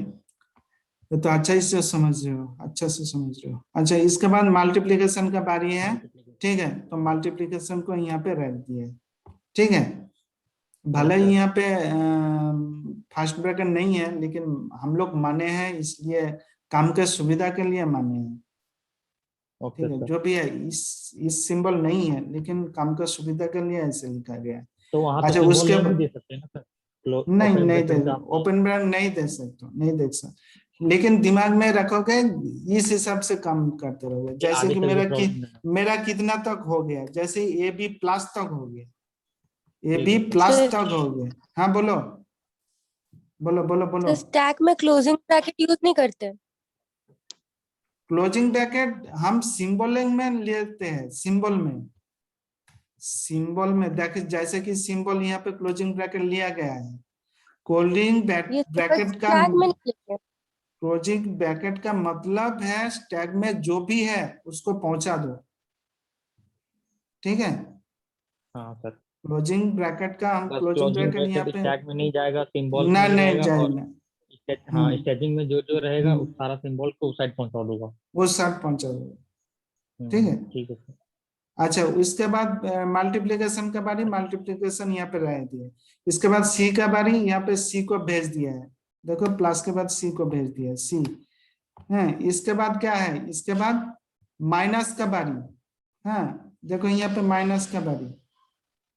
[SPEAKER 1] तो अच्छा इससे समझ रहे हो, अच्छा से समझ रहे हो। अच्छा, इसके बाद मल्टीप्लीकेशन का बारी है, ठीक है, तो मल्टीप्लीकेशन को यहाँ पे रख दिए, ठीक है। भले ही यहाँ पे फर्स्ट ब्रैकेट नहीं है, लेकिन हम लोग माने हैं, इसलिए काम के सुविधा के लिए माने हैं, ठीक है। जो भी है, इस सिंबल नहीं है, लेकिन काम का सुविधा के लिए ऐसे लिखा गया है।
[SPEAKER 2] तो वहां पे
[SPEAKER 1] अच्छा,
[SPEAKER 2] सिंबल
[SPEAKER 1] उसके
[SPEAKER 2] नहीं दे सकते ना सर.
[SPEAKER 1] नहीं
[SPEAKER 2] ओपन
[SPEAKER 1] नहीं दे,
[SPEAKER 2] ब्रैकेट का आपने.
[SPEAKER 1] ओपन ब्रैकेट नहीं दे सकते, नहीं दे सकते, लेकिन दिमाग में रखोगे, इस हिसाब से काम करते रहोगे। जैसे
[SPEAKER 2] आगे
[SPEAKER 1] कि
[SPEAKER 2] चल के प्रॉब्लम नहीं है.
[SPEAKER 1] मेरा कितना तक हो गया, जैसे ए बी प्लस तक हो गया, ए
[SPEAKER 2] ठीक
[SPEAKER 1] बी
[SPEAKER 2] है.
[SPEAKER 1] प्लस
[SPEAKER 4] सर
[SPEAKER 1] तक हो गया। हाँ बोलो बोलो बोलो बोलो।
[SPEAKER 4] तो स्टैक में क्लोजिंग ब्रैकेट यूज नहीं करते?
[SPEAKER 1] क्लोजिंग ब्रैकेट हम सिंबलिंग में लेते हैं, सिंबल में, सिंबल में देखिए, जैसे कि सिंबल यहाँ पे क्लोजिंग ब्रैकेट लिया गया है। क्लोजिंग
[SPEAKER 4] ये
[SPEAKER 1] ब्रैकेट का,
[SPEAKER 4] स्टैक में नहीं लेते?
[SPEAKER 1] क्लोजिंग ब्रैकेट का मतलब है स्टैक में जो भी है उसको पहुंचा दो, ठीक है।
[SPEAKER 2] हाँ सर.
[SPEAKER 1] क्लोजिंग ब्रैकेट का हम
[SPEAKER 2] बस
[SPEAKER 1] क्लोजिंग
[SPEAKER 2] क्लोजिंग
[SPEAKER 1] ब्रैकेट यहाँ
[SPEAKER 2] ब्रैकेट
[SPEAKER 1] पे
[SPEAKER 2] स्टैक में नहीं जाएगा, सिंबल
[SPEAKER 1] ना,
[SPEAKER 2] में नहीं
[SPEAKER 1] नहीं
[SPEAKER 2] जाएगा, और
[SPEAKER 1] जाएगा।
[SPEAKER 2] हाँ,
[SPEAKER 1] हम्म
[SPEAKER 2] स्टेजिंग में जो जो रहेगा उस
[SPEAKER 1] हम्म,
[SPEAKER 2] सारा सिंबल को उस साइड पहुंचा दूंगा.
[SPEAKER 1] वो सब पहुंचा दो, ठीक है।
[SPEAKER 2] ठीक है सर.
[SPEAKER 1] अच्छा, उसके बाद मल्टीप्लीकेशन का बारी, मल्टीप्लीकेशन यहाँ पे रह दिया। इसके बाद सी का बारी, यहाँ पे सी को भेज दिया है, देखो प्लस के बाद सी को भेज दिया है, सी है। इसके बाद क्या है, इसके बाद माइनस का बारी, हाँ देखो यहाँ पे माइनस का बारी,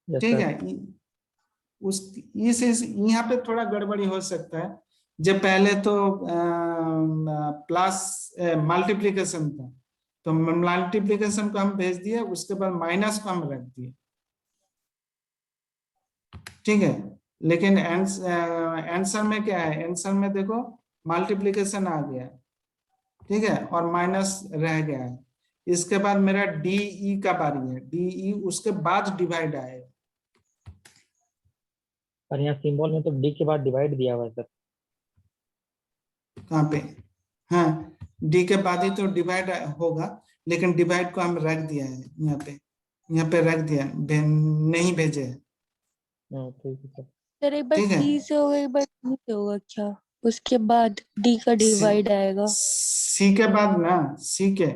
[SPEAKER 2] यस
[SPEAKER 1] ठीक
[SPEAKER 2] सर.
[SPEAKER 1] है। उस इस यहाँ पे थोड़ा गड़बड़ी हो सकता है, जब पहले तो प्लस मल्टीप्लीकेशन था, तो मल्टीप्लीकेशन को हम भेज दिए, उसके बाद माइनस को हम रख दिए, ठीक है। लेकिन आंसर में क्या है, आंसर में देखो मल्टीप्लीकेशन आ गया, ठीक है, और माइनस रह गया है। इसके बाद मेरा डीई का बारी है, डीई उसके बाद डिवाइड आएगा।
[SPEAKER 2] और यहाँ सिंबल में तो डी के बाद डिवाइड दिया हुआ है सर.
[SPEAKER 1] कहाँ पे, हाँ डी के बाद ही तो डिवाइड होगा, लेकिन डिवाइड को हम रख दिया है यहाँ पे, यहाँ पे रख दिया, नहीं भेजे है,
[SPEAKER 2] ठीक है सर.
[SPEAKER 4] सर एक बार
[SPEAKER 1] ठीक है।
[SPEAKER 4] सी से होगा, एक बार डी से होगा क्या? उसके बाद डी का डिवाइड आएगा?
[SPEAKER 1] सी के बाद ना, सी के,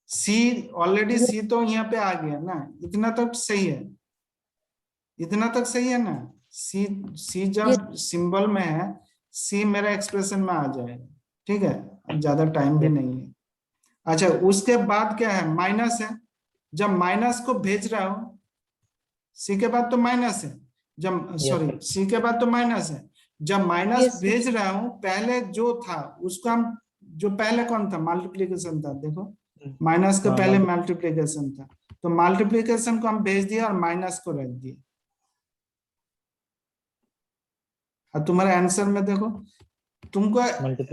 [SPEAKER 1] सी ऑलरेडी सी तो यहाँ पे आ गया ना, इतना तक सही है, इतना तक सही है ना। सी, सी जब सिंबल में है, सी मेरा एक्सप्रेशन में आ जाएगा, ठीक है, ज्यादा टाइम भी नहीं है। अच्छा, उसके बाद क्या है, माइनस है, जब माइनस को भेज रहा हूं, सी के बाद तो माइनस है, जब सॉरी सी के बाद तो माइनस है, जब माइनस भेज रहा हूं, पहले जो था उसको हम, जो पहले कौन था, मल्टीप्लीकेशन था, देखो माइनस के पहले मल्टीप्लीकेशन था, तो मल्टीप्लिकेशन को हम भेज दिए और माइनस को रख दिए। और तुम्हारे आंसर में देखो तुमको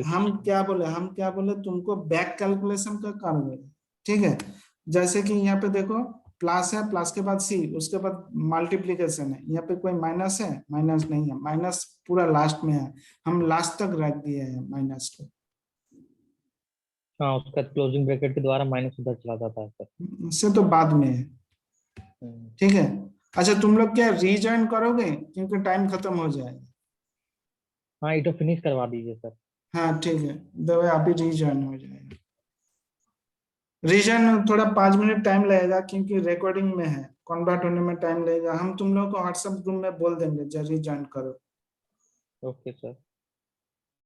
[SPEAKER 1] हम क्या बोले तुमको बैक कैलकुलेशन का करोगे, ठीक है। जैसे कि यहाँ पे देखो प्लस है, प्लस के बाद सी, उसके बाद मल्टीप्लिकेशन है, यहाँ पे कोई माइनस है, माइनस नहीं है, माइनस पूरा लास्ट में है, हम लास्ट तक रख दिए हैं माइनस को।
[SPEAKER 2] हाँ, उसका क्लोजिंग ब्रैकेट के द्वारा माइनस उधर चला जाता है सर।
[SPEAKER 1] इससे तो बाद में है, ठीक है। अच्छा तुम लोग क्या रीजॉइन करोगे क्योंकि टाइम खत्म हो जाएगा।
[SPEAKER 2] हाँ, ये तो फिनिश करवा दीजिए सर।
[SPEAKER 1] हाँ ठीक है, दो अभी रीजॉइन हो जाएगा। रीजन थोड़ा 5 मिनट टाइम लगेगा क्योंकि रिकॉर्डिंग में है, कन्वर्ट होने में टाइम लगेगा। हम तुम लोग को व्हाट्सएप ग्रुप में बोल देंगे जब रीजॉइन करो।
[SPEAKER 2] Okay sir.